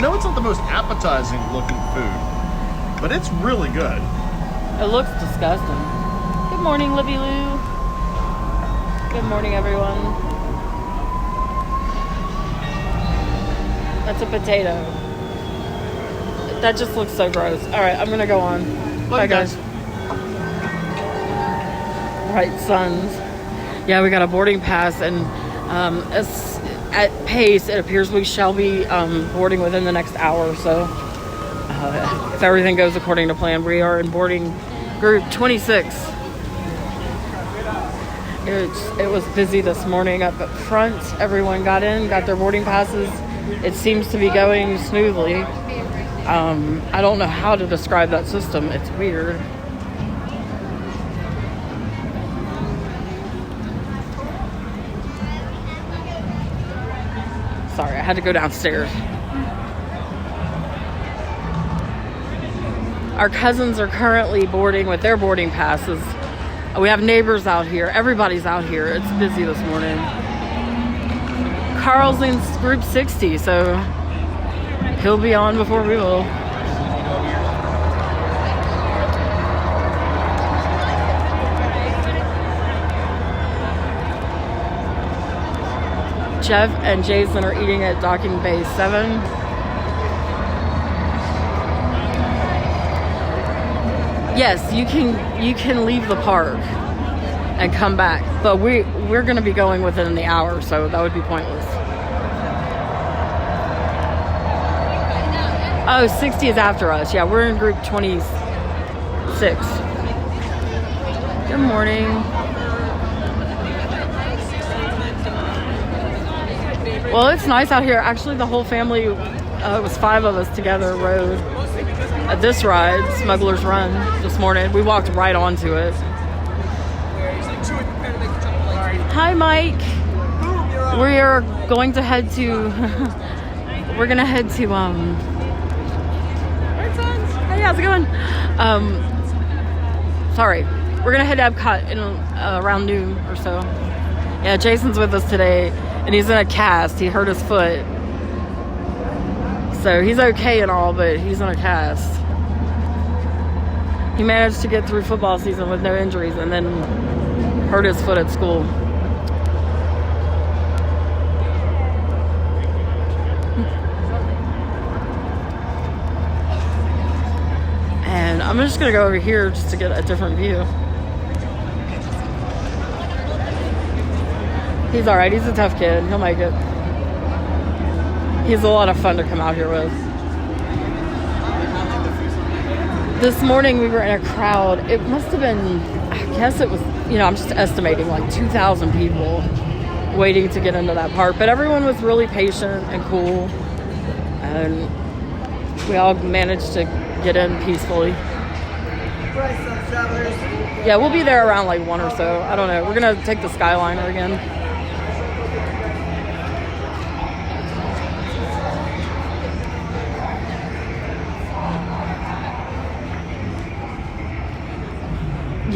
know it's not the most appetizing looking food, but it's really good. It looks disgusting. Good morning, Libby Lou. Good morning, everyone. That's a potato. That just looks so gross. All right, I'm gonna go on. Bye, guys. Right, sons. Yeah, we got a boarding pass, and at pace, it appears we shall be boarding within the next hour or so. If everything goes according to plan, we are in boarding group 26. It was busy this morning up at front. Everyone got in, got their boarding passes. It seems to be going smoothly. I don't know how to describe that system. It's weird. Sorry, I had to go downstairs. Our cousins are currently boarding with their boarding passes. We have neighbors out here. Everybody's out here. It's busy this morning. Carl's in group 60, so he'll be on before we will. Jeff and Jason are eating at docking bay 7. Yes, you can leave the park and come back, but we're going to be going within the hour, so that would be pointless. Oh, 60 is after us. Yeah, we're in group 26. Good morning. Well, it's nice out here. Actually, the whole family, it was 5 of us together, rode at this ride, Smuggler's Run, this morning. We walked right onto it. Hi, Mike. We are going to head to, we're going to head to, hey, how's it going? Sorry. We're going to head to Epcot in around noon or so. Yeah, Jason's with us today, and he's in a cast. He hurt his foot. So he's okay and all, but he's in a cast. He managed to get through football season with no injuries and then hurt his foot at school. And I'm just going to go over here just to get a different view. He's alright. He's a tough kid. He'll make it. He's a lot of fun to come out here with. This morning we were in a crowd. It must have been, I guess it was, I'm just estimating like 2,000 people waiting to get into that park. But everyone was really patient and cool. And we all managed to get in peacefully. Yeah, we'll be there around like 1 or so. I don't know. We're going to take the Skyliner again.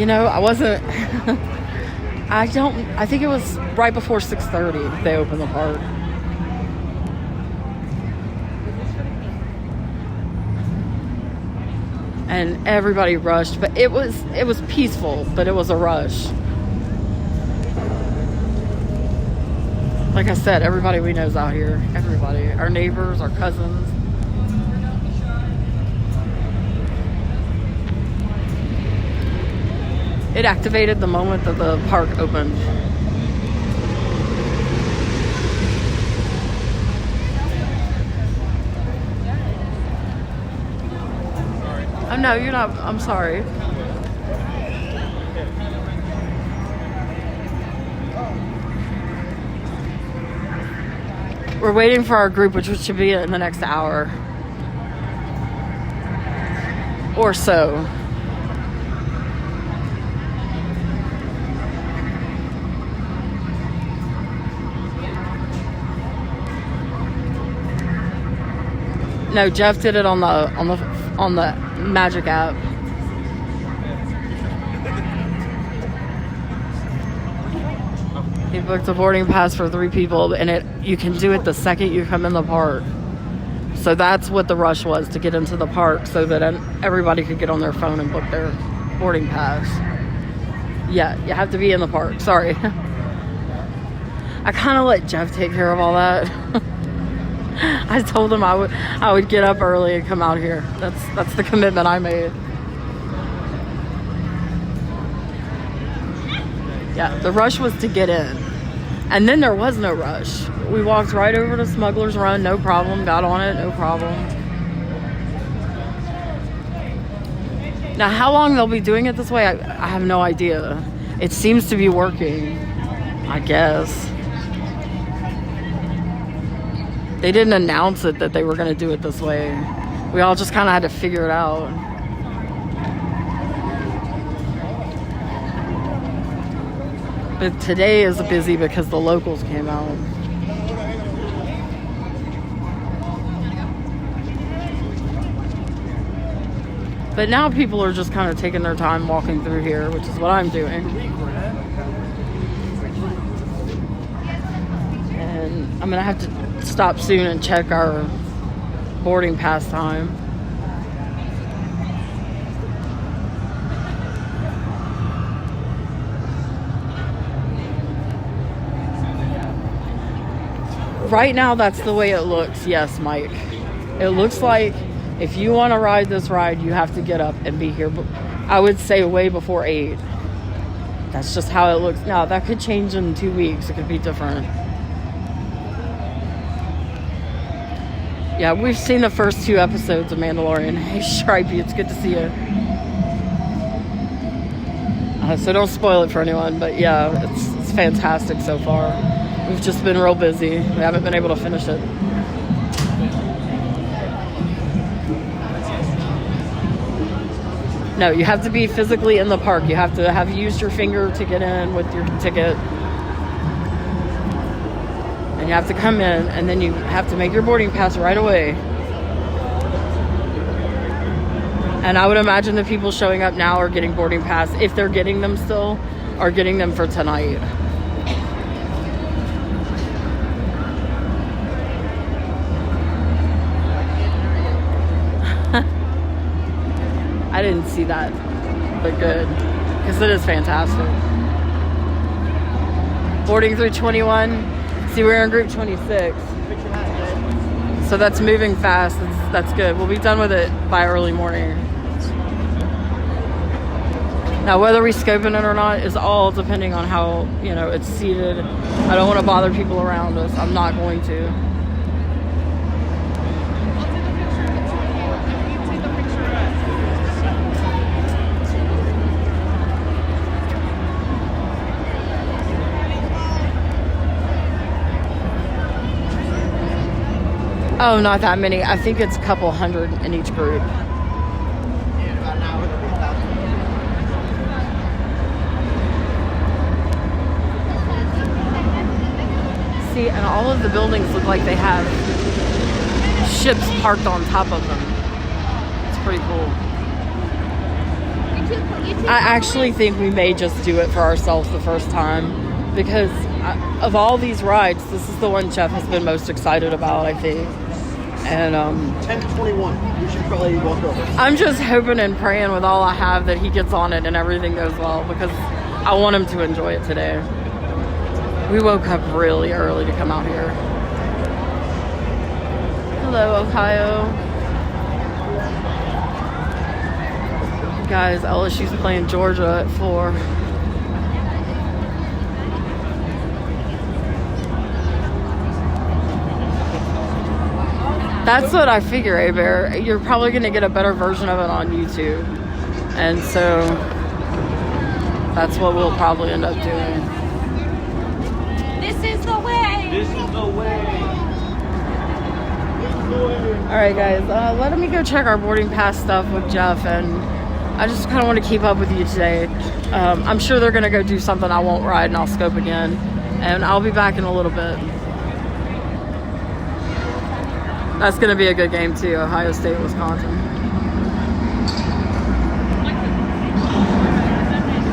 I wasn't, I think it was right before 6:30 they opened the park. And everybody rushed, but it was peaceful, but it was a rush. Like I said, everybody we know is out here. Everybody, our neighbors, our cousins. It activated the moment that the park opened. Oh, no, you're not. I'm sorry. We're waiting for our group, which should be in the next hour or so. No, Jeff did it on the Magic app. He booked a boarding pass for 3 people, and you can do it the second you come in the park. So that's what the rush was, to get into the park so that everybody could get on their phone and book their boarding pass. Yeah, you have to be in the park. Sorry. I kind of let Jeff take care of all that. I told him I would get up early and come out here. That's the commitment I made. Yeah, the rush was to get in. And then there was no rush. We walked right over to Smuggler's Run, no problem. Got on it, no problem. Now, how long they'll be doing it this way, I have no idea. It seems to be working, I guess. They didn't announce it that they were going to do it this way. We all just kind of had to figure it out. But today is busy because the locals came out. But now people are just kind of taking their time walking through here, which is what I'm doing. And I'm going to have to stop soon and check our boarding pass time. Right now, that's the way it looks. Yes, Mike. It looks like if you want to ride this ride, you have to get up and be here. I would say way before 8. That's just how it looks now. That could change in 2 weeks. It could be different. Yeah, we've seen the first 2 episodes of Mandalorian. Hey, Stripey, it's good to see you. So don't spoil it for anyone, but yeah, it's fantastic so far. We've just been real busy. We haven't been able to finish it. No, you have to be physically in the park. You have to have used your finger to get in with your ticket. And you have to come in, and then you have to make your boarding pass right away. And I would imagine the people showing up now are getting boarding pass, if they're getting them still, are getting them for tonight. I didn't see that, but good, because it is fantastic. Boarding through 21. See, we're in group 26. So that's moving fast. That's good. We'll be done with it by early morning. Now, whether we scope it or not is all depending on how, it's seated. I don't want to bother people around us. I'm not going to. Oh, not that many. I think it's a couple hundred in each group. See, and all of the buildings look like they have ships parked on top of them. It's pretty cool. I actually think we may just do it for ourselves the first time, because of all these rides, this is the one Jeff has been most excited about, I think. And 10:21. You should probably walk over. I'm just hoping and praying with all I have that he gets on it and everything goes well, because I want him to enjoy it today. We woke up really early to come out here. Hello, Ohio. Guys, LSU's playing Georgia at 4. That's what I figure, A-Bear. You're probably going to get a better version of it on YouTube. And so that's what we'll probably end up doing. This is the way. This is the way. All right, guys. Let me go check our boarding pass stuff with Jeff. And I just kind of want to keep up with you today. I'm sure they're going to go do something I won't ride, and I'll scope again. And I'll be back in a little bit. That's going to be a good game, too. Ohio State, Wisconsin.